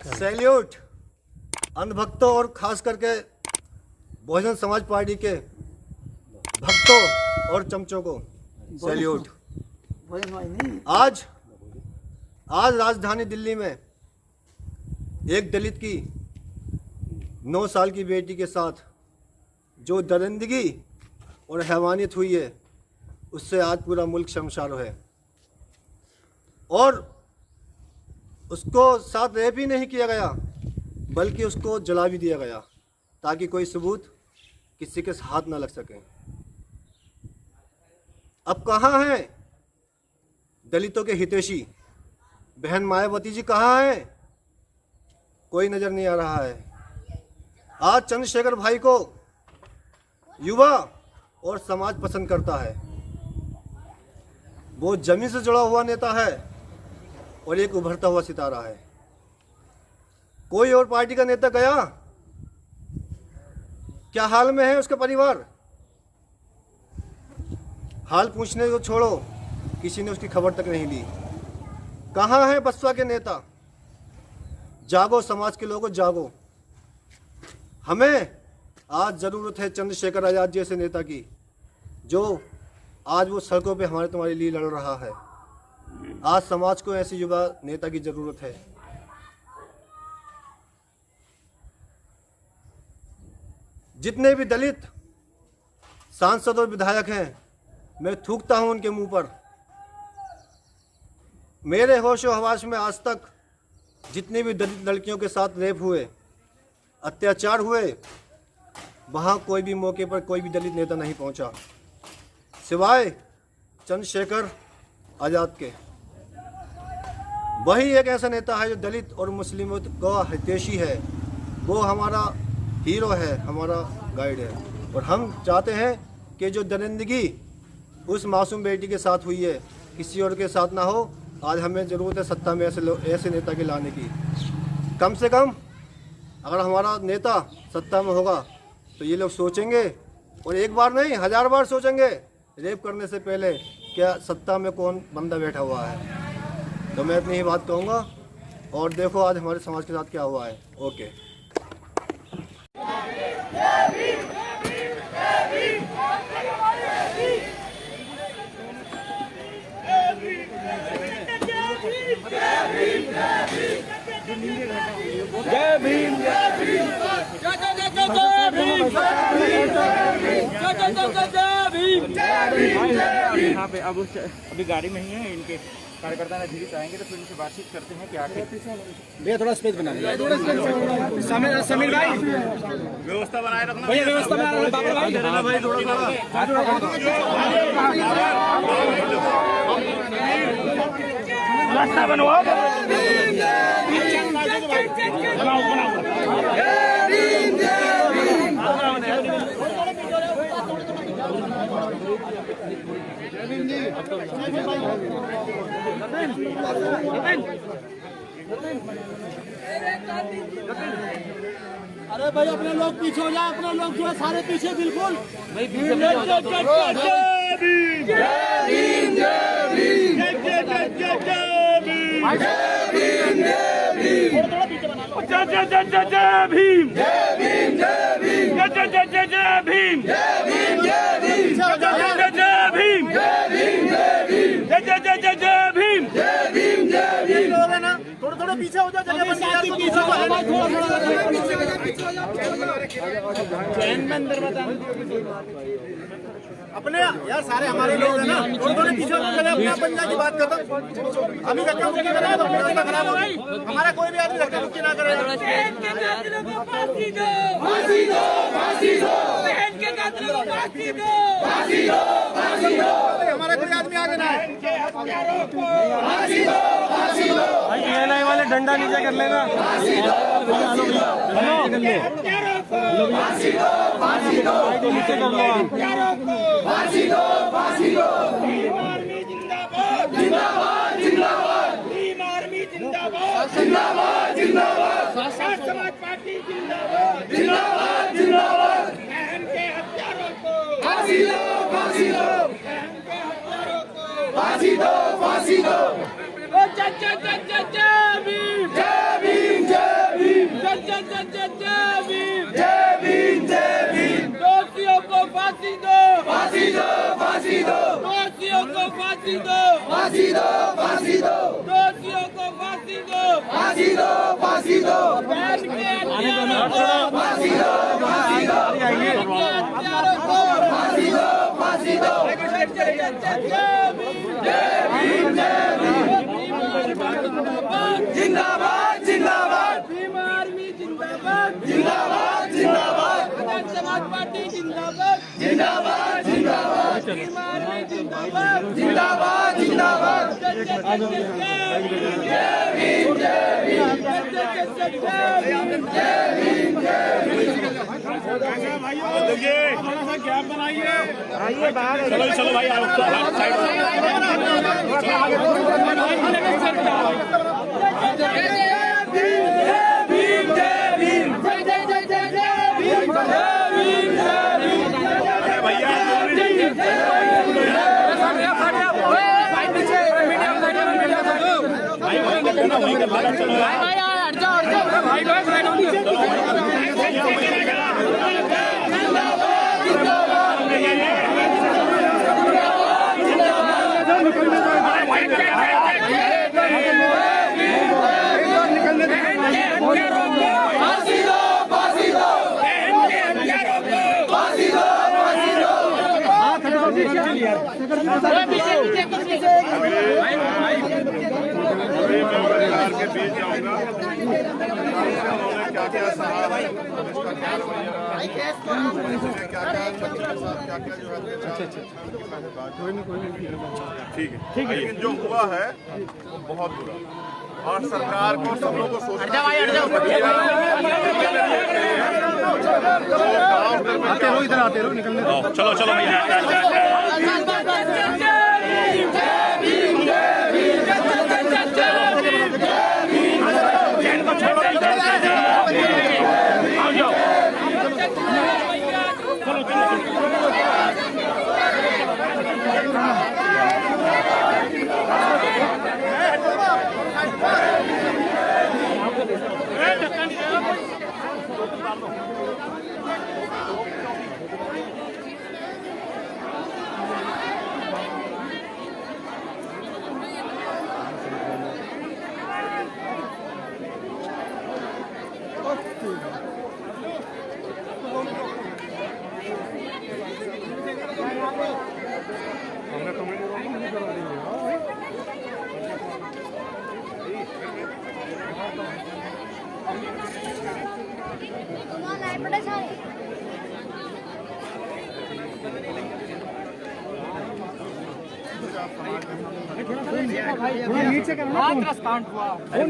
Salute अंधभक्तों और खास करके बहुजन समाज पार्टी के भक्तों और चमचों को सैल्यूट। आज राजधानी दिल्ली में एक दलित की 9 साल की बेटी के साथ जो दरिंदगी और हैवानियत हुई है, उससे आज पूरा मुल्क शर्मसार है। और उसको साथ रेप ही नहीं किया गया, बल्कि उसको जला भी दिया गया ताकि कोई सबूत किसी के हाथ ना लग सके। अब कहाँ हैं दलितों के हितैषी? बहन मायावती जी कहाँ हैं? कोई नज़र नहीं आ रहा है। आज चंद्रशेखर भाई को युवा और समाज पसंद करता है। वो जमीन से जुड़ा हुआ नेता है और एक उभरता हुआ सितारा है। कोई और पार्टी का नेता गया, क्या हाल में है उसका परिवार? हाल पूछने को छोड़ो, किसी ने उसकी खबर तक नहीं ली। कहाँ है बसपा के नेता? जागो समाज के लोगों, जागो। हमें आज ज़रूरत है चंद्रशेखर आज़ाद जैसे नेता की, जो आज वो सड़कों पे हमारे तुम्हारे लिए लड़ रहा है। आज समाज को ऐसे युवा नेता की ज़रूरत है। जितने भी दलित सांसद और विधायक हैं, मैं थूकता हूं उनके मुंह पर। मेरे होशो हवास में आज तक जितनी भी दलित लड़कियों के साथ रेप हुए, अत्याचार हुए, वहां कोई भी मौके पर कोई भी दलित नेता नहीं पहुंचा, सिवाय चंद्रशेखर आज़ाद के। वही एक ऐसा नेता है जो दलित और मुस्लिमों का हितैषी है। वो हमारा हीरो है, हमारा गाइड है। और हम चाहते हैं कि जो दरिंदगी उस मासूम बेटी के साथ हुई है, किसी और के साथ ना हो। आज हमें ज़रूरत है सत्ता में ऐसे नेता के लाने की। कम से कम अगर हमारा नेता सत्ता में होगा तो ये लोग सोचेंगे, और एक बार नहीं 1000 बार सोचेंगे रेप करने से पहले, क्या सत्ता में कौन बंदा बैठा हुआ है। तो मैं अपनी ही बात कहूँगा। और देखो आज हमारे समाज के साथ क्या हुआ है। ओके। जय भीम, जय भीम, यहाँ पे अब अभी गाड़ी में ही है। इनके कार्यकर्ता धीरे से आएंगे तो फिर इनसे बातचीत करते हैं कि आखिर भैया थोड़ा स्पेस बना लिया। समीर भाई व्यवस्था बनाए रखना, भैया व्यवस्था बना भाई, रास्ता बनवाओ। अरे भाई अपने लोग पीछे हो जाए, अपने लोग जो है सारे पीछे बिल्कुल। थोड़ा पीछे हो जाओ, जगह अपने यार सारे हमारे लोग हैं ना, थोड़े पीछे हो जाओ, अपना पंजा की बात करता। अभी धक्का मुक्की कराया तो रास्ता खराब हो गई। हमारा कोई भी आदमी धक्का मुक्की ना करे। हमारा कोई आदमी आगे ना है। भाई वाले डंडा नीचे कर लेना। नीचे कर लो। समाज पार्टी जिंदाबाद, जिंदाबाद। बहन के हत्यारों को फांसी दो, फांसी दो। बहन के हत्यारों को फांसी दो, फांसी दो। जय भीम, जय भीम, जय दोषियों को फांसी दो, फांसी दो, फांसी दो, दोषियों को फांसी दो, फांसी दो, फांसी दो, बहन के हत्यारों को फांसी दो, फांसी दो, हत्यारों को फांसी दो, फांसी दो, जिंदाबाद, जिंदाबाद, भीम आर्मी जिंदाबाद, जिंदाबाद, जिंदाबाद, समाज पार्टी जिंदाबाद, जिंदाबाद, जिंदाबाद, भीम आर्मी जिंदाबाद, जिंदाबाद, जिंदाबाद, जय भीम, जय भीम, देखिए गैप बनाइए, आइए बाहर, चलो चलो भाई आओ साइड के बीच जाऊंगा, क्या क्या सहा है, ठीक है, लेकिन जो हुआ है बहुत बुरा, और सरकार को सब लोगों को सोचना चाहिए। इधर आते रहो, निकलने दो, चलो चलो भैया।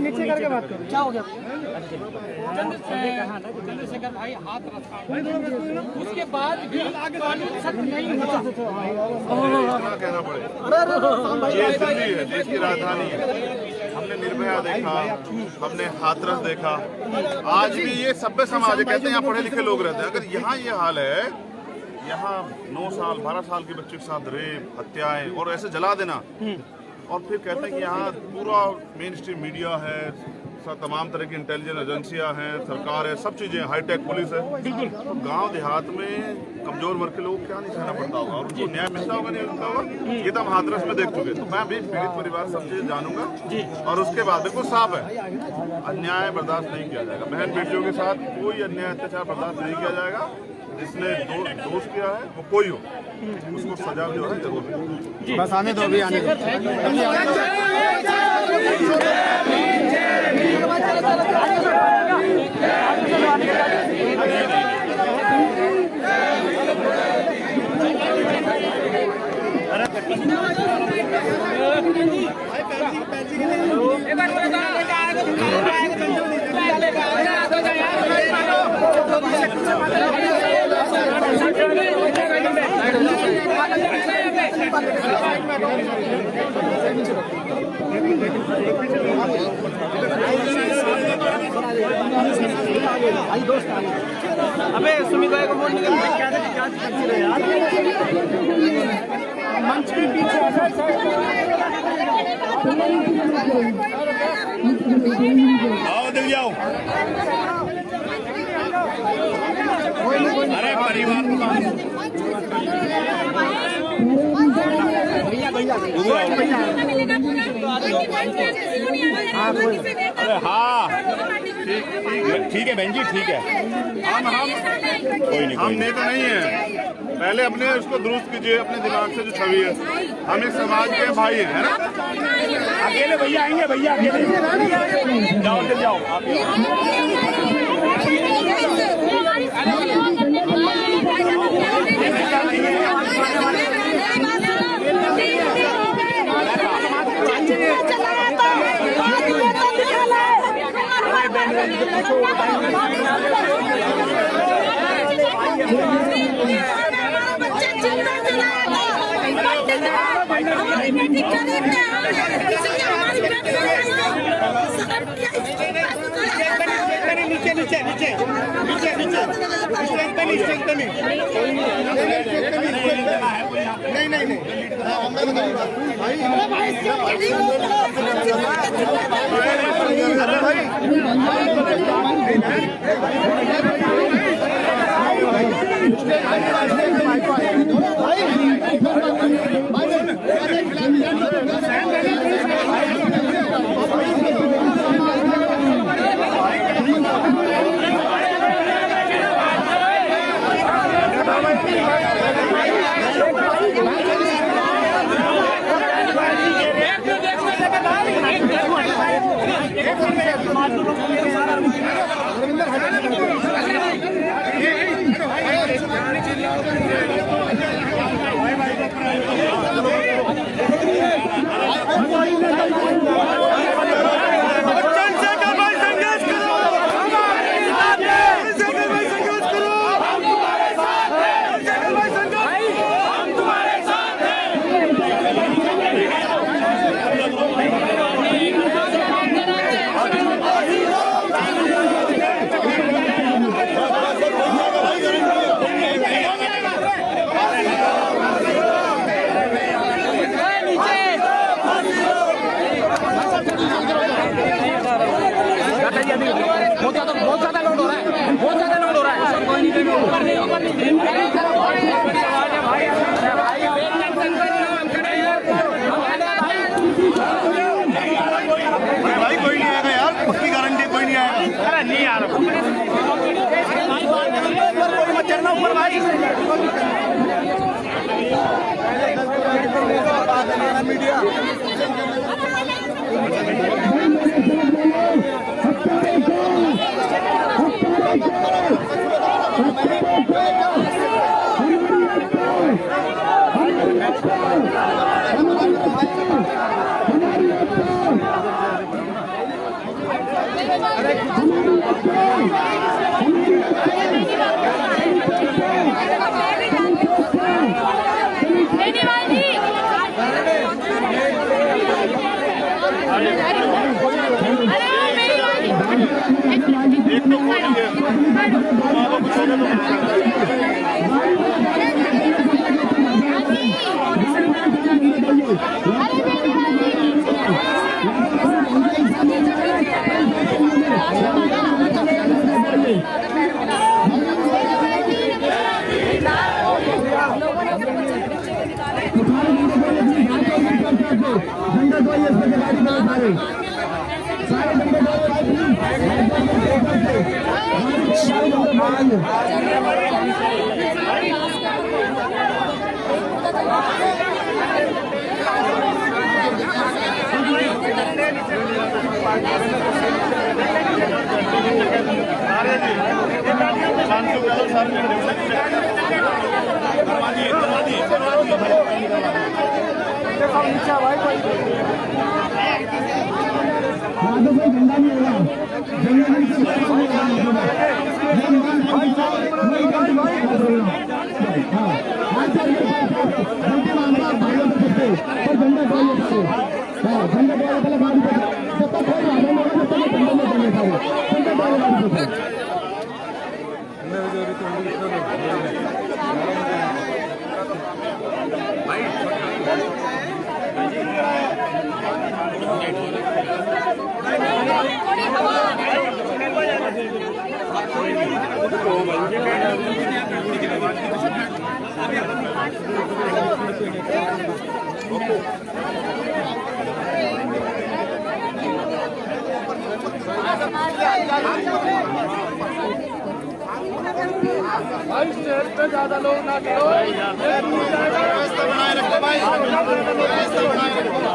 नीचे करके बात करो, क्या हो गया? चंद्रशेखर भाई हाथ रखा, उसके बाद भी कानून सख्त नहीं हुआ। कहना पड़ेगा, ये दिल्ली है, देश की राजधानी है। हमने निर्भया देखा, हमने हाथरस देखा, आज भी ये सभ्य समाज है। कहते हैं यहाँ पढ़े लिखे लोग रहते हैं। अगर यहाँ ये हाल है, यहाँ 9 साल 12 साल के बच्चे के साथ रेप, हत्याएं और ऐसे जला देना, और फिर कहते हैं कि यहाँ पूरा मेन स्ट्रीम मीडिया है, तमाम तरह की इंटेलिजेंस एजेंसियां हैं, सरकार है, सब चीजें, हाईटेक पुलिस है। बिल्कुल, तो गांव देहात में कमजोर वर्ग के लोग क्या नहीं सहना पड़ता होगा, और उनको न्याय मिलता होगा नहीं मिलता होगा, ये तो हम हाथरस में देख चुके। तो मैं भी पीड़ित परिवार सब चीज जानूंगा, और उसके बाद बिल्कुल साफ है, अन्याय बर्दाश्त नहीं किया जाएगा। बहन बेटियों के साथ कोई अन्याय अत्याचार बर्दाश्त नहीं किया जाएगा। जिसने दोष किया है वो कोई हो, उसको सजा जो है जरूर मिलेगी। बस आने दो, अभी आने दो। अबे सुमित भाई को बोल मंच के पीछे आओ दिल जाओ। अरे परिवार हाँ ठीक है बहन जी, ठीक है। हम नेता नहीं है, पहले अपने उसको दुरुस्त कीजिए, अपने दिमाग से जो छवि है। हम एक समाज के भाई हैं, है ना। अकेले भैया आएंगे, भैया अकेले जाओ चल जाओ आप। बहुत ज्यादा लोड हो रहा है, बहुत ज्यादा लोड हो रहा है। भाई कोई नहीं आएगा यार, पक्की गारंटी कोई नहीं आएगा। अरे नहीं यार मत चढ़ना ऊपर भाई। मीडिया एक तो भाई स्टेज पे ज्यादा लोग ना करो, व्यवस्था बनाए रखो भाई, व्यवस्था बनाए रखो।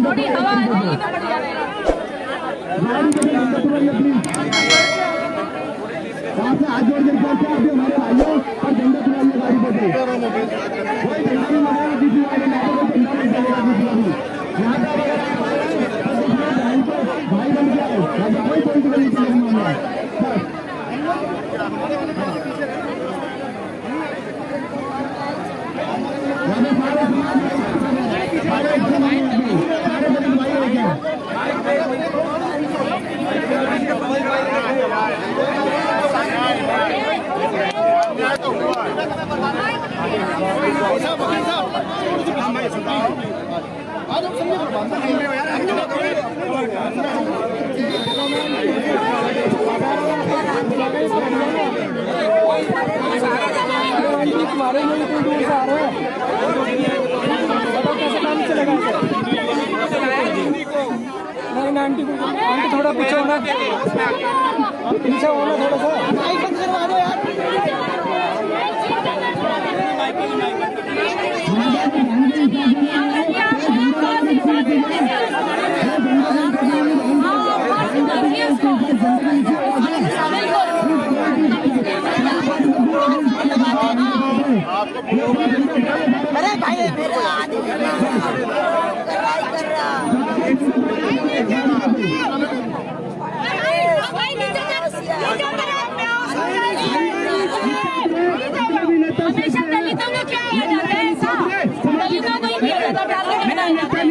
थोड़ी हवा आएगी तो बढ़ जाएगा। हाथ जोड़ के हमारे भाइयों और झंडा चलाइए गाड़ी भाई बन आंटी थोड़ा पीछे होना, पीछे होना थोड़ा सा। अरे भाई हमेशा दलितों को क्या किया जाता है? ऐसा दलितों को ही किया जाता, टारगेट बनाया जाता है।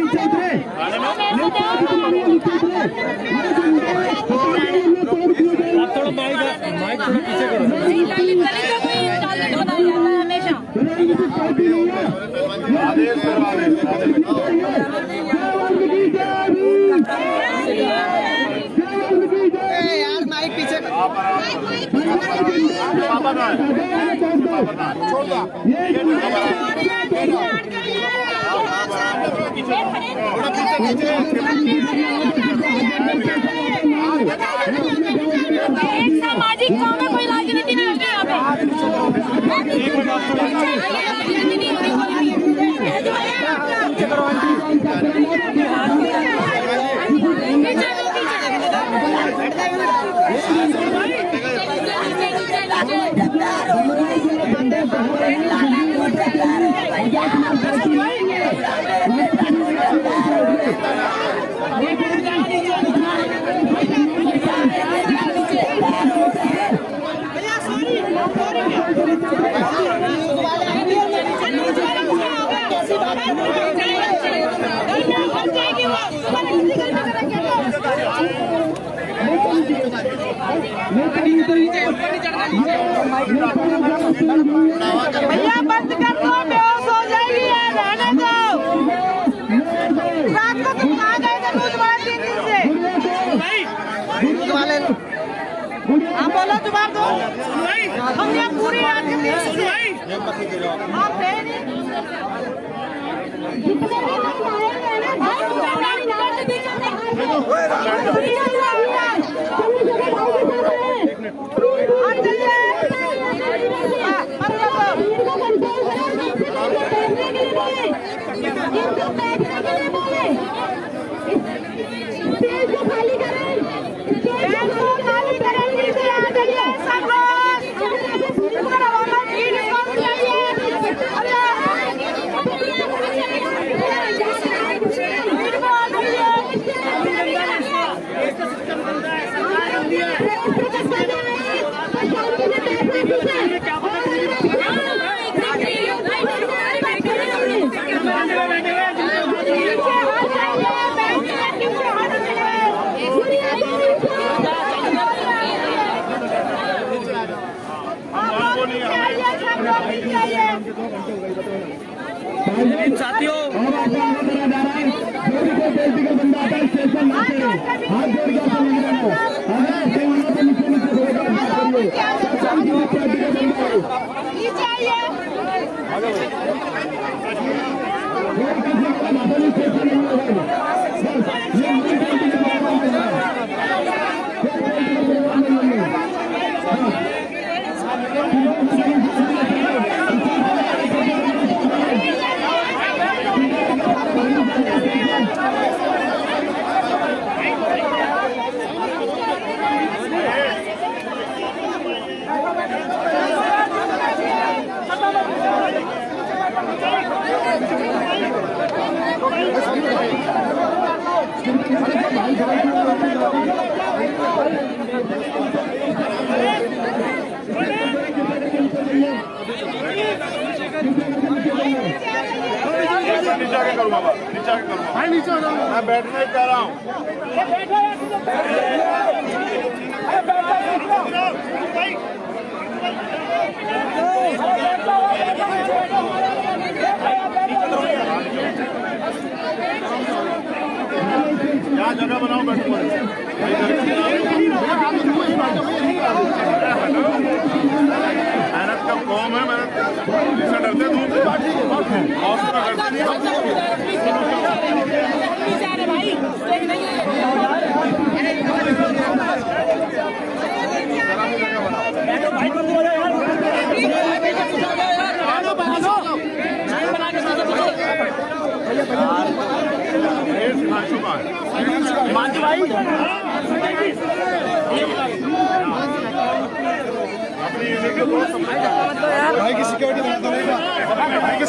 आप थोड़ा माइक थोड़ा पीछे करो। दलितों को ही टारगेट बनाया जाता है हमेशा। यार माइक पीछे एक सामाजिक काम में कोई राजनीति नहीं होती यहाँ पे। राजनीति नहीं भैया बंद कर दो, बेहोश हो जाएगी, रहने दो। रात को तुम कहाँ गए थे? दूध वाले 3 दिन से दूध वाले। हाँ बोलो, तुम्हारा दो। हम यहाँ पूरी रात के आप गए नहीं। खाली करें, सब साथियों चाहिए नीचे आके करूँगा, नीचे आके करूँगा। नीचे मैं बैठना ही कह रहा हूँ। यहाँ जगह बनाओ, बैठो। मेहनत का कौम है, मेहनत से डरते दूर से भाई की सिक्योरिटी भाई की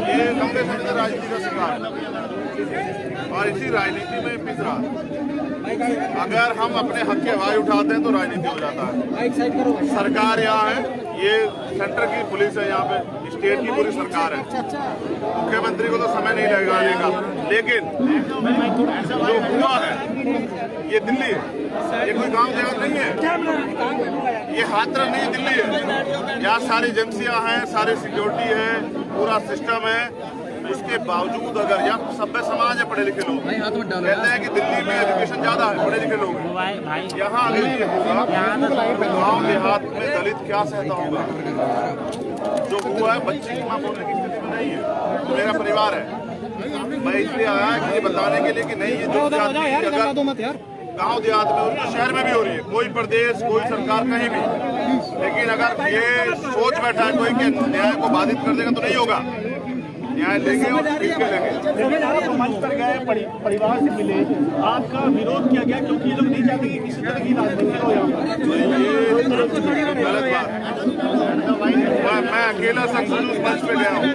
ये लंबे समय से राजनीति का शिकार और इसी राजनीति में पिस रहा। अगर हम अपने हक की आवाज उठाते हैं तो राजनीति हो जाता है। सरकार यहाँ है, ये सेंटर की पुलिस है, यहाँ पे स्टेट की पूरी सरकार है। मुख्यमंत्री को तो समय नहीं लगेगा आने का, लेकिन जो हुआ है ये दिल्ली है, ये कोई गांव देहात नहीं है, ये हाथरस नहीं, दिल्ली है। यहाँ सारी एजेंसियां हैं, सारी सिक्योरिटी है, पूरा सिस्टम है। इसके बावजूद अगर यहाँ सभ्य समाज है, पढ़े लिखे लोग कहते हैं कि दिल्ली में एजुकेशन ज्यादा है, पढ़े लिखे लोग हैं। यहाँ अगर ये होगा गाँव देहात में दलित क्या सहता होगा? जो हुआ है, बच्ची की माँ बोलने की स्थिति में नहीं है। मेरा परिवार है, मैं इसलिए आया कि ये बताने के लिए कि नहीं, ये जो गाँव देहात में और शहर में भी हो रही है, कोई प्रदेश कोई सरकार कहीं भी, लेकिन अगर ये सोच बैठा है कोई कि न्याय को बाधित कर देगा तो नहीं होगा। न्याय लेंगे और ठीक लेंगे। आप मंच पर गए, परिवार से मिले, आपका विरोध किया गया क्योंकि ये लोग नहीं चाहते कि किसी तरह की राजनीति हो यहाँ पर। गलत बात। मैं अकेला संसद उस मंच पे गया हूँ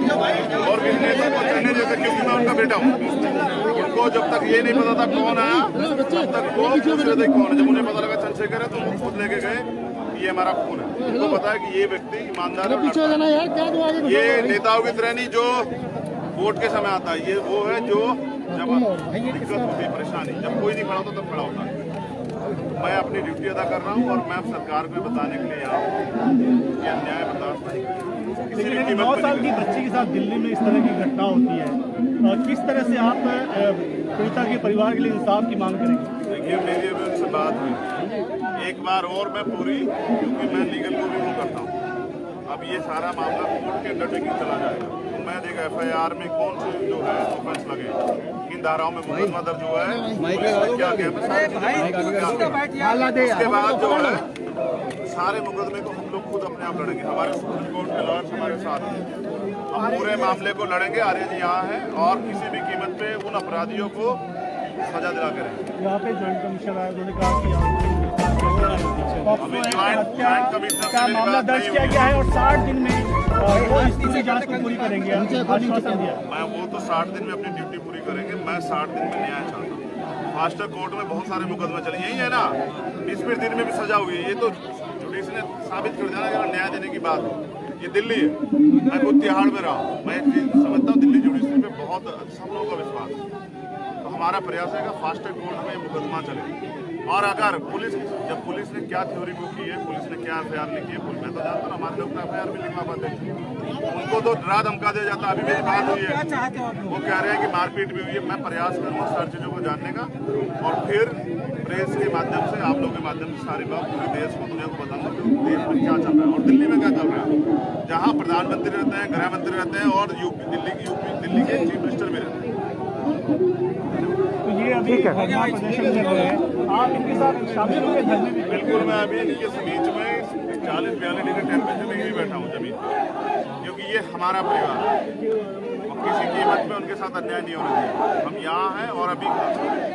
और किसी नेता को चढ़ने देता, क्योंकि मैं उनका बेटा हूँ। उनको जब तक ये नहीं पता था कौन आया, तब तक वो पूछ रहे थे कौन है। जब उन्हें पता लगा चंद्रशेखर है तो वो खुद लेके गए, ये हमारा खून है। उनको पता है कि ये व्यक्ति ईमानदार है। ये नेताओं की तरह नहीं जो वोट के समय आता है, ये वो है जो जब दिक्कत होती है, परेशानी, जब कोई नहीं खड़ा होता तब खड़ा होता है। मैं अपनी ड्यूटी अदा कर रहा हूँ और मैं सरकार को बताने के लिए यहाँ हूँ कि अन्याय बर्दाश्त नहीं करेंगे। किसी भी 9 साल की बच्ची के साथ दिल्ली में इस तरह की घटना होती है, किस तरह से आप पीड़िता के परिवार के लिए इंसाफ की मांग करेंगे? देखिए, मेरी अभी उनसे बात हुई, एक बार और मैं पूरी, क्योंकि मैं लीगल को भी वो करता हूँ। अब ये सारा मामला कोर्ट के अंडरटेकिंग चला जाएगा, तो मैं देखा FIR में कौन से जो है ऑफेंस लगे, किन धाराओं में मुकदमा दर्ज हुआ है, क्या क्या उसके बाद जो है सारे मुकदमे को हम लोग खुद अपने आप लड़ेंगे। हमारे सुप्रीम कोर्ट के लॉयर्स हमारे साथ हैं, हम पूरे मामले को लड़ेंगे। आर्य जी यहाँ है और किसी भी कीमत पे उन अपराधियों को सजा दिला करें। यहाँ पे ज्वाइंट कमिश्नर आए, उन्होंने कहा कि क्या मामला दर्ज किया गया है और 60 दिन में वो इसकी जांच को पूरी करेंगे, आश्वासन दिया। मैं वो तो 60 दिन में अपनी ड्यूटी पूरी करेंगे, मैं 60 दिन में न्याय चाहता हूँ। फास्ट कोर्ट में बहुत सारे मुकदमे चले, यही है ना, 20 दिन में भी सजा हुई है। ये तो जुडिस ने साबित कर दिया ना, न्याय देने की बात हो। ये दिल्ली है, मैं खुद तिहाड़ में रहा हूँ, मैं एक चीज समझता हूँ, दिल्ली जुडिशरी पे बहुत सब लोगों का विश्वास है। तो हमारा प्रयास है कि फास्ट ट्रैक कोर्ट में मुकदमा चले। और अगर पुलिस, जब पुलिस ने क्या थ्योरी बुक की है, पुलिस ने क्या FIR लिखी है, मैं तो जानता हूँ हमारे लोग FIR भी लिखवा पाते हैं, उनको तो डरा धमका दिया जाता। अभी मेरी बात हुई है, वो कह रहे हैं कि मारपीट भी हुई है। मैं प्रयास करूँगा सारी चीज़ों को जानने का और फिर प्रेस के माध्यम से, आप लोगों के माध्यम से सारी बात पूरे देश को, दुनिया को बताऊंगा कि देश में क्या चल रहा है और दिल्ली में क्या चल रहा है, जहाँ प्रधानमंत्री रहते हैं, गृह मंत्री रहते हैं और दिल्ली के चीफ मिनिस्टर भी रहते हैं। तो ये अभी धरना प्रदर्शन कर रहे हैं, आप इनके साथ शामिल होंगे धरने में? बिल्कुल, मैं अभी इनके बीच में 40-42 डिग्री टेम्परेचर में ही बैठा हूँ जमीन पर, क्योंकि ये हमारा परिवार है, किसी कीमत में उनके साथ अन्याय नहीं होना चाहिए। हम यहाँ हैं और अभी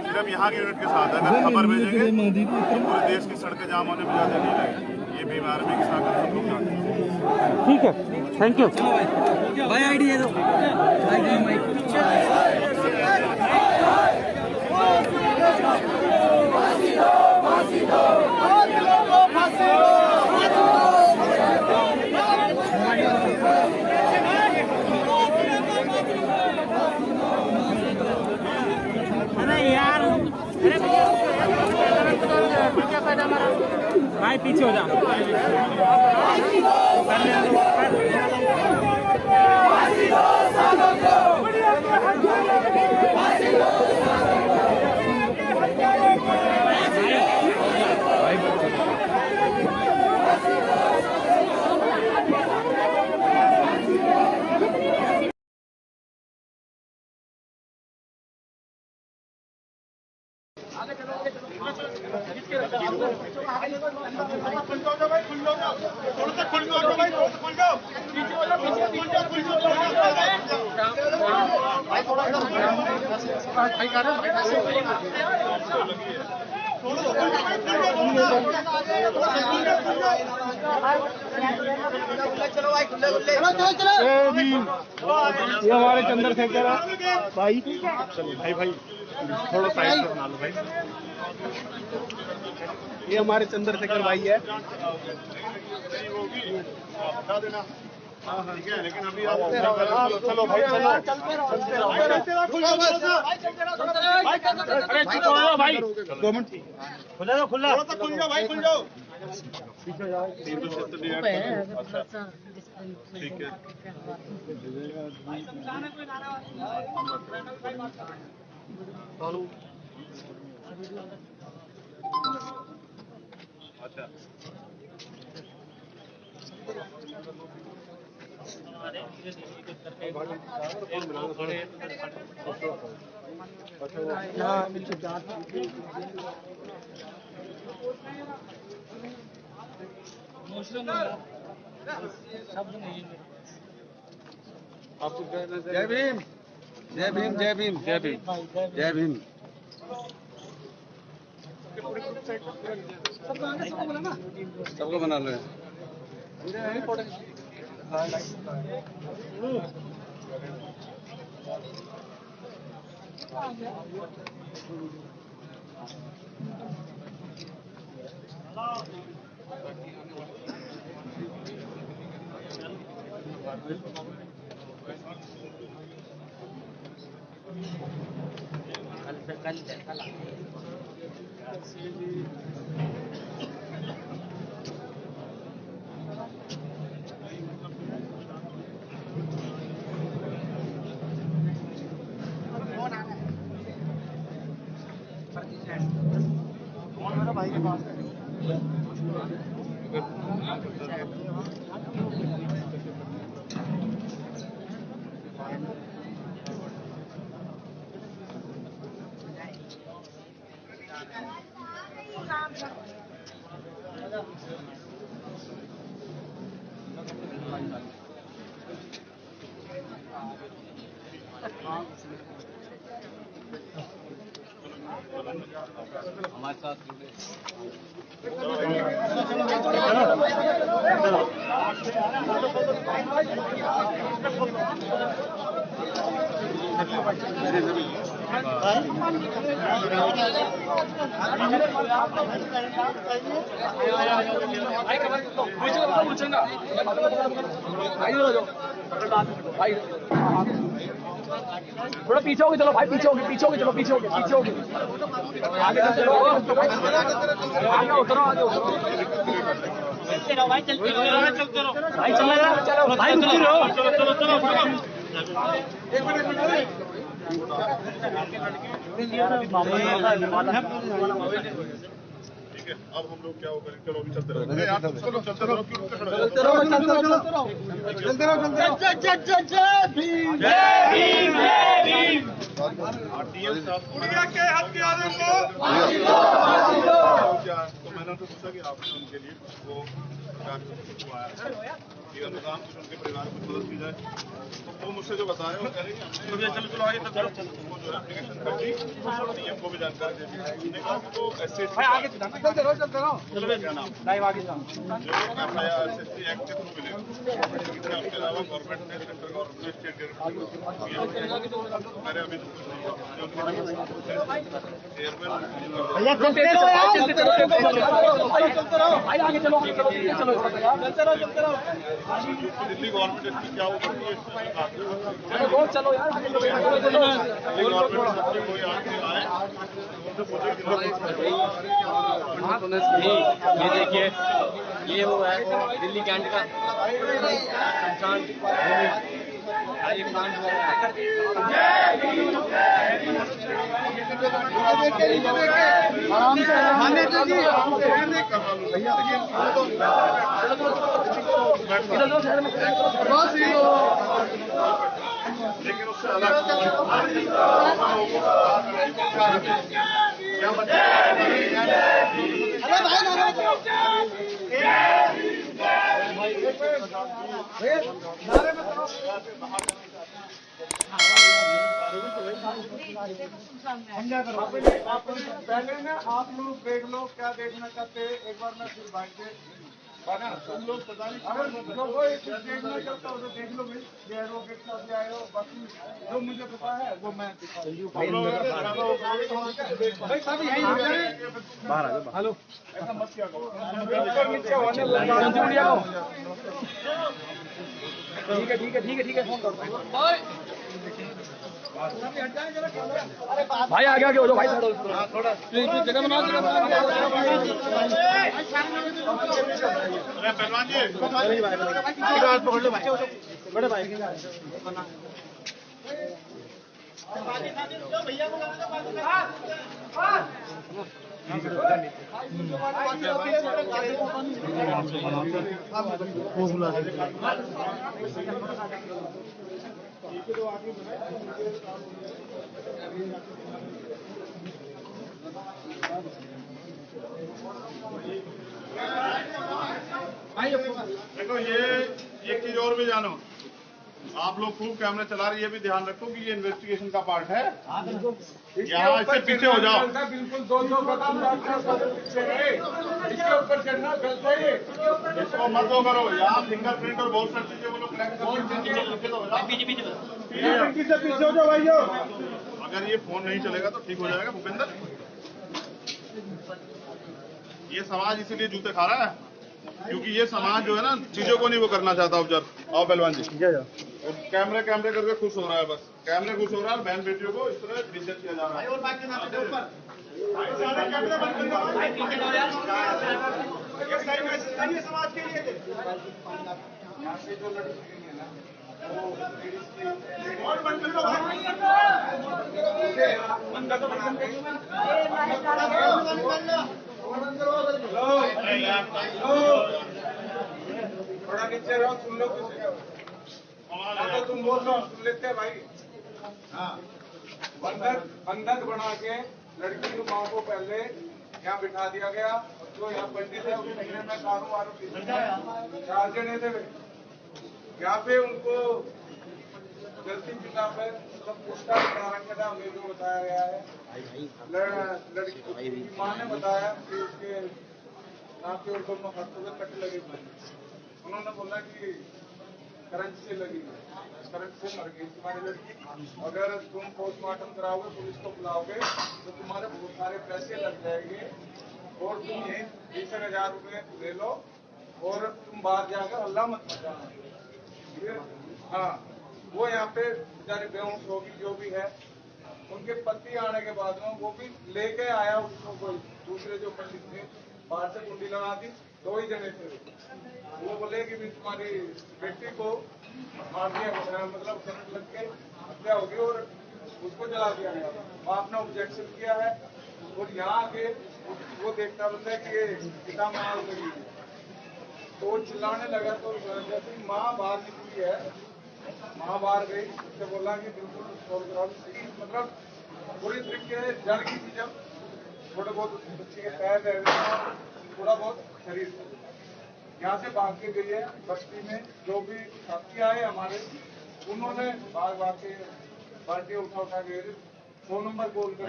सिर्फ यहाँ के यूनिट के साथ अगर खबर भेजेंगे तो पूरे देश की सड़कें जाम होने में ज़्यादा नहीं लगेगी। ये भी आर्मी के साथ सब लोग जानते हैं। ठीक है, थैंक यू भाई। आईडी दे दो। भाई पीछे हो जा। ये हमारे चंद्रशेखर भाई, भाई थोड़ा साइड से बना लो भाई। ये हमारे चंद्रशेखर भाई है। ठीक है, लेकिन अभी आप चलो भाई, चलो भाई, 2 मिनट खुला जाओ, खुल जाओ भाई, खुल जाओ। ठीक है, अच्छा जय भीम, जय भीम, जय भीम, जय भीम, जय भीम। सबको बना लो। भाई के पास हमारे साथ थोड़ा पीछे होगी, चलो भाई, पीछे होगी, पीछे होगी, चलो पीछे होगी, पीछे होगी, आगे चलो, आगे उतरो, आगे उतरो भाई, चलते रहो भाई, चलो चलो भाई, रुक रहो, चलो चलो चलो। ठीक है, अब हम लोग क्या होगा, चलो अभी चलते रहो यार, चलो चलते रहो, क्यों रुके खड़े हो? तो मैंने उनसे पूछा कि आपने उनके लिए वो अनुदान कुछ उनके परिवार को मदद की जाए, तो वो मुझसे जो बताया वो कह रहे हैं वो जो एप्लीकेशन कर दी, डीएम को भी जानकारी दे दी, हमने कहा कि वो एसएससी क्या नाम जो एसएससी एक्ट के थ्रू मिलेगा, उसके अलावा गवर्नमेंट ने, सेंट्रल गवर्नमेंट ने, स्टेट गवर्नमेंट अभी तो कुछ नहीं दिल्ली गवर्नमेंट इसकी क्या वो करती है, चलो यार दिल्ली गवर्नमेंट कोई आदमी आए ये देखिए, ये वो है दिल्ली कैंट का लेकिन उससे अलग क्या पहले ना आप लोग देख लो क्या देखना चाहते हैं, एक बार मैं फिर बाइक से तुम लोग पता नहीं अगर कोई कुछ देखना चाहता हो तो देख लो भाई, ये एडवोकेट साहब आए हो, बाकी जो मुझे पता है वो मैं हेलो ऐसा मत किया करो, ठीक है फोन करो भाई आगे आगे हो जाओ भाई, थोड़ा जगह बना पहलवान जी पकड़ लो भाई, बड़े भाई देखो, ये एक चीज और भी जानो, आप लोग खूब कैमरा चला रही है, भी ध्यान रखो कि ये इन्वेस्टिगेशन का पार्ट है। यहाँ इससे पीछे हो जाओ, बिल्कुल 200 कदम इसके ऊपर चढ़ना गलत है, इसको मत दो करो। यहाँ फिंगरप्रिंट और बहुत सारी चीजें वो लोग कलेक्ट करके पीछे हो जाओ भाई। अगर ये फोन नहीं चलेगा तो ठीक हो जाएगा भूपेंद्र। ये समाज इसीलिए जूते खा रहा है क्योंकि ये समाज जो है ना चीजों को नहीं वो करना चाहता ऑब्जर्व। आओ पहलवान जी, कैमरे करके खुश हो रहा है, बस कैमरे खुश हो रहा है। बहन बेटियों को इस तरह डिस्कस किया जा रहा है। समाज के लिए थोड़ा नीचे रहो, सुन लो कुछ। तो तुम बोल लो, सुन लेते हैं भाई। हाँ, बंधक बना के लड़की की माँ को पहले यहाँ बिठा दिया गया। जो यहाँ पंडित है उसके महीने में कानून वालों 4 जने थे। यहाँ पे उनको गलती पिता पे सब पूछताछ करा रखा था। हमें जो बताया गया है, लड़की की माँ ने बताया कि उसके नाक के और दोनों हाथों में कट लगे हुए। उन्होंने बोला कि करंट से लगी, करंट से मर गई तुम्हारी लड़की। अगर तुम पोस्टमार्टम कराओगे, पुलिस को बुलाओगे तो तुम्हारे बहुत सारे पैसे लग जाएंगे और तुम यही 20,000 रुपये ले लो और तुम बाहर जाकर हल्ला मत मचाना। हाँ, वो यहाँ पे बेचारी बेहोश होगी जो भी है। उनके पति आने के बाद में वो भी लेके आया उसको, कोई दूसरे जो पंडित थे बाहर से कुंडी लगा दी। 2 ही जने थे। वो बोले कि भी तुम्हारी बेटी को मार दिया, मतलब करंट लग के हत्या होगी और उसको जला दिया गया। आपने ऑब्जेक्शन किया है और यहाँ आके वो देखता बंदा है कि ये पिता माँ लगी है, तो वो चिल्लाने लगा। तो जैसे माँ बाहर निकली है, माँ बाहर गई, उससे बोला कि बिल्कुल मतलब पूरी तरीके से जल गई थी। जब थोड़े बहुत बच्चे के पैर रह गए, थोड़ा बहुत शरीर यहाँ से भाग के गई है। बस्ती में जो भी साथी आए हमारे, उन्होंने भाग के बाल्टी उठा के 100 नंबर कॉल कर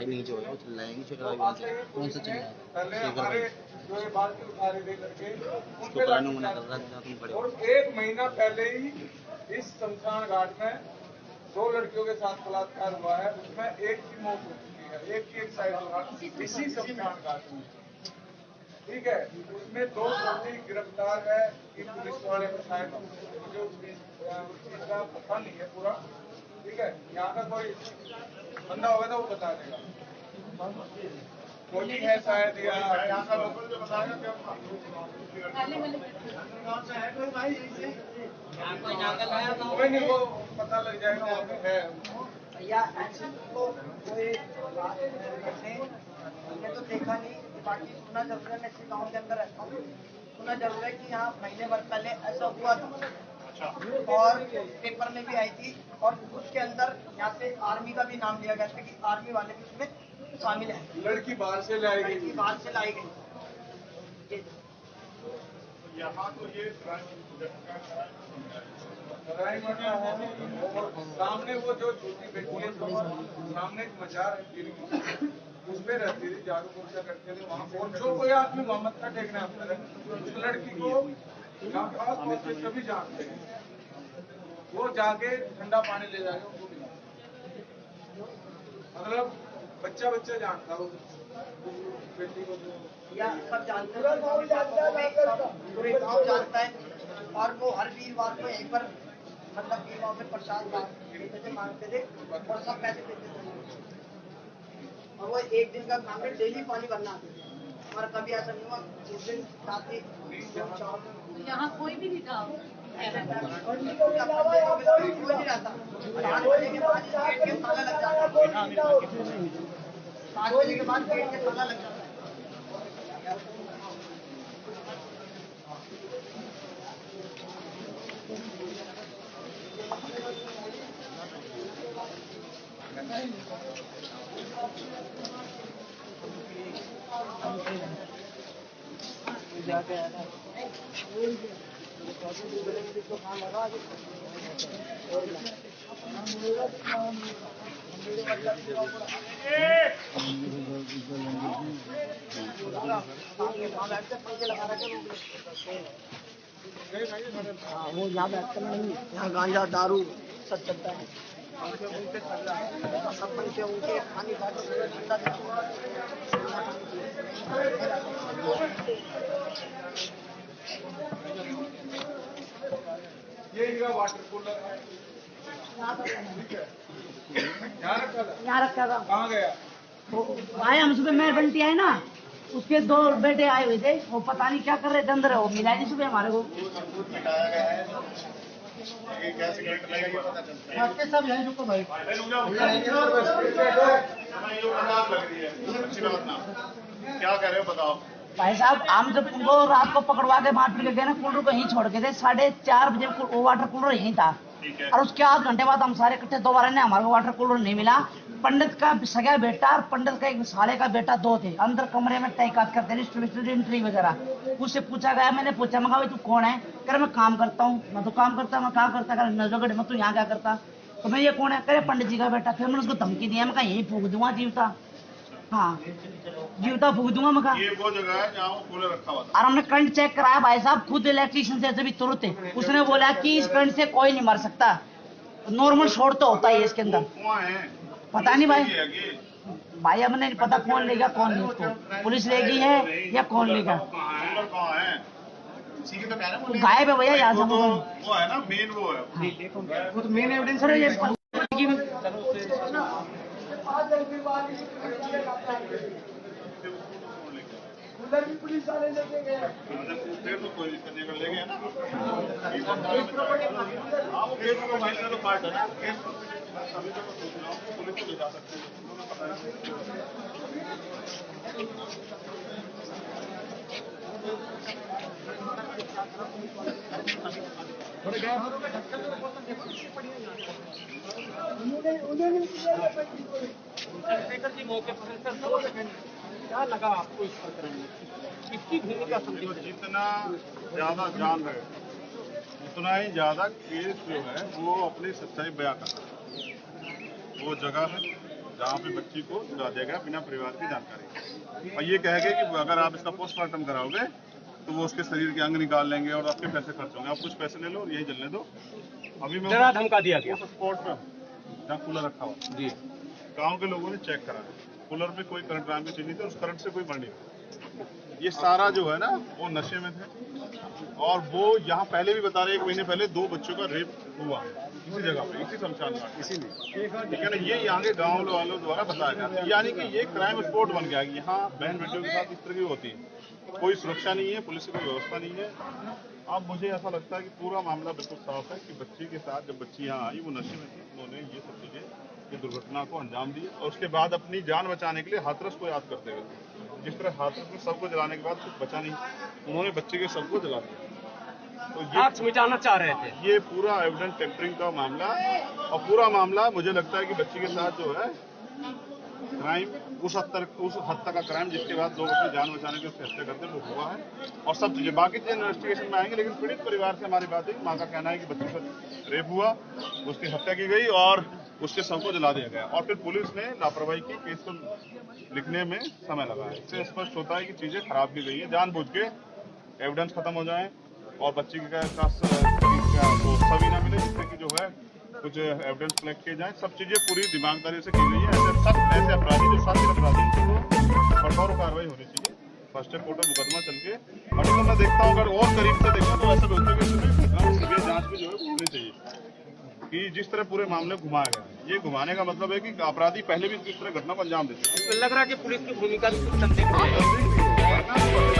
पहले हमारे जो ये बाल्टी उठा रहे थे लड़के, उन पे और 1 महीना पहले ही इस शमशान घाट में 2 लड़कियों के साथ बलात्कार हुआ है। उसमें एक की मौत हो चुकी है, एक की एक साइड इसी शमशान घाट में, ठीक है। उसमें 2 दोषी गिरफ्तार है कि पुलिस वाले को शायद मुझे उस चीज का पता नहीं है पूरा, ठीक है। यहाँ का कोई बंदा होगा तो वो बता देगा, कोई है शायद या यहाँ का लोकल जो बताएगा। कोई नहीं, वो पता लग जाएगा वहाँ पे है। या को कोई बात हमने तो देखा नहीं, बाकी सुना जरूर है। मैं इसी गाँव के अंदर रहता हूँ, सुना जरूर है कि यहाँ महीने भर पहले ऐसा हुआ था और पेपर में भी आई थी। और उसके अंदर यहाँ से आर्मी का भी नाम लिया गया था कि आर्मी वाले भी उसमें शामिल है। लड़की बाहर से लाई गई, लड़की बाहर से लाई गई। यहाँ तो ये और सामने वो जो छोटी बेटी है, सामने एक मजार है, उसमें रहती थी, झाड़ू पोछा करते थे वहाँ। और जो कोई आदमी मोहम्मद का देखने आता है, उस लड़की को यहाँ खास तौर से सभी जानते हैं, वो जाके ठंडा पानी ले जाके उनको पिलाते, मतलब बच्चा जानता है उस बेटी को। या सब जानते हैं, पूरे गाँव जानता है। और वो हर वीरवार को यहीं पर मतलब वीरवार में प्रसाद मांगते थे और सब पैसे देते थे। और वो एक दिन का काम है, डेली पानी भरना आते थे। और कभी ऐसा नहीं हुआ जिस दिन रात्रि यहाँ कोई भी नहीं था, कोई नहीं रहता। 7 बजे के बाद गेट के ताला लग जाता है, 7 बजे के बाद गेट के ताला लग जाता है। वो यहाँ बैठते नहीं, यहाँ गांजा दारू सब चलता है। सब बनते उनके पानी ये इनका वाटर कूलर है, यहाँ रखा था। कहाँ गया? आए हम सुबह मेहर बंटी आए ना, उसके 2 बेटे आए हुए थे, वो पता नहीं क्या कर रहे थे अंदर, वो मिला नहीं सुबह हमारे को। सब यही रुको भाई, क्या कह रहे हो बताओ भाई साहब। हम जब उनको रात को पकड़वा के मार पीट के गए ना, कूलर को यहीं छोड़ के थे। 4:30 बजे वो वाटर कूलर यहीं था। और उसके आध घंटे बाद हम सारे इकट्ठे दोबारा ने, हमारे को वाटर कूलर नहीं मिला। पंडित का सगा बेटा और पंडित का एक साले का बेटा 2 थे अंदर कमरे में तहकीकात करते रहे वगैरह। उससे पूछा गया, मैंने पूछा, मैं भाई तू कौन है? कह रहा मैं काम करता हूँ। मैं तो काम करता, मैं क्या करता? कह नजर में तू यहाँ क्या करता? तो मैं ये कौन है? करे पंडित जी का बेटा। फिर मैंने उसको धमकी दिया, मैं कहा यही फूक दूंगा जीवता। हाँ जीवता फूक दूंगा मैं। ये वो जगह है जहाँ वो कूलर रखा हुआ था। और हमने करंट चेक कराया भाई साहब, खुद इलेक्ट्रिशियन से जब तुरंत उसने बोला कि इस करंट से कोई नहीं मर सकता, नॉर्मल शॉर्ट तो होता ही है इसके अंदर। पता नहीं भाई अब नहीं पता कौन लेगा कौन नहीं, उसको पुलिस ले गई है या कौन लेगा। गायब है भैया यहाँ से। वो है ना मेन, वो है वो तो मेन एविडेंस है ये। पुलिस वाले लेके गए, तो कोई दिक्कत नहीं, ले गए ना। हाँ वो गेट का पार्ट है ना। सभी जगह सोच रहा हूँ पुलिस को ले जा सकते हैं। चंद्रशेखर जी मौके पर सर 2 सेकंड क्या लगा आपको इस प्रकरण में? किसकी भूमिका समझी? जितना ज्यादा जान रहे उतना ही ज्यादा केस जो है वो अपनी सच्चाई बयां करता है। वो जगह है जहाँ पे बच्ची को चुरा दिया गया बिना परिवार की जानकारी, और ये कह गए कि अगर आप इसका पोस्टमार्टम कराओगे तो वो उसके शरीर के अंग निकाल लेंगे और आपके पैसे खर्च होंगे, आप कुछ पैसे ले लो और यही जलने दो। अभी मैं डरा धमका दिया गया। स्पॉट पे जहाँ कूलर रखा हुआ जी, गाँव के लोगों ने चेक करा, कूलर पे कोई करंट नाम की चीज नहीं थी, उस करंट से कोई मर नहीं। ये सारा जो है ना वो नशे में थे, और वो यहाँ पहले भी बता रहे 1 महीने पहले 2 बच्चों का रेप हुआ इसी जगह पे, इसी शमशान घाट, इसी में, ठीक है ना। ये यहाँ के गाँव वालों द्वारा बताया गया, यानी कि ये क्राइम स्पॉट बन गया। यहाँ बहन बेटियों के साथ इस तरह की होती है, कोई सुरक्षा नहीं है, पुलिस की कोई व्यवस्था नहीं है। अब मुझे ऐसा लगता है कि पूरा मामला बिल्कुल साफ है कि बच्ची के साथ जब बच्ची यहाँ आई वो नशे में थी, उन्होंने ये सब चीजें ये दुर्घटना को अंजाम दी, और उसके बाद अपनी जान बचाने के लिए हाथरस को याद करते हुए, जिस तरह हाथरस में सबको जलाने के बाद कुछ बचा नहीं, उन्होंने बच्चे के सबको जला दिया। तो ये मिटाना चाह रहे थे। ये पूरा एविडेंस टेम्परिंग का मामला, और पूरा मामला मुझे लगता है कि बच्ची के साथ जो है क्राइम उस हद तक का क्राइम जिसके बाद लोग अपनी जान बचाने के फैसले करते हैं वो हुआ है, और सब चीजें बाकी चीजें इन्वेस्टिगेशन में आएंगे। लेकिन पीड़ित परिवार से हमारी बात है, माँ का कहना है कि बच्चे का रेप हुआ, उसकी हत्या की गई और उसके शव को जला दिया गया, और फिर पुलिस ने लापरवाही की, केस को लिखने में समय लगा। इससे स्पष्ट होता है कि चीजें खराब की गई है, जानबूझ के एविडेंस खत्म हो जाए और बच्ची के सभी ना मिले, जिससे कि जो है कुछ एविडेंस कलेक्ट किए जाए। सब चीजें पूरी दिमागदारी से की गई है। ऐसे अपराधी जो साथी अपराधी को कठोर कार्रवाई होनी चाहिए। फर्स्ट कोर्ट में मुकदमा चल के, और तो मैं देखता हूँ अगर और करीब से देखा तो ऐसा होता है कि सीबीआई जांच भी जो है होनी चाहिए कि जिस तरह पूरे मामले घुमाया गया। ये घुमाने का मतलब है कि अपराधी पहले भी इस तरह घटना को अंजाम देते हैं। लग रहा है कि पुलिस की भूमिका भी कुछ संदिग्ध है।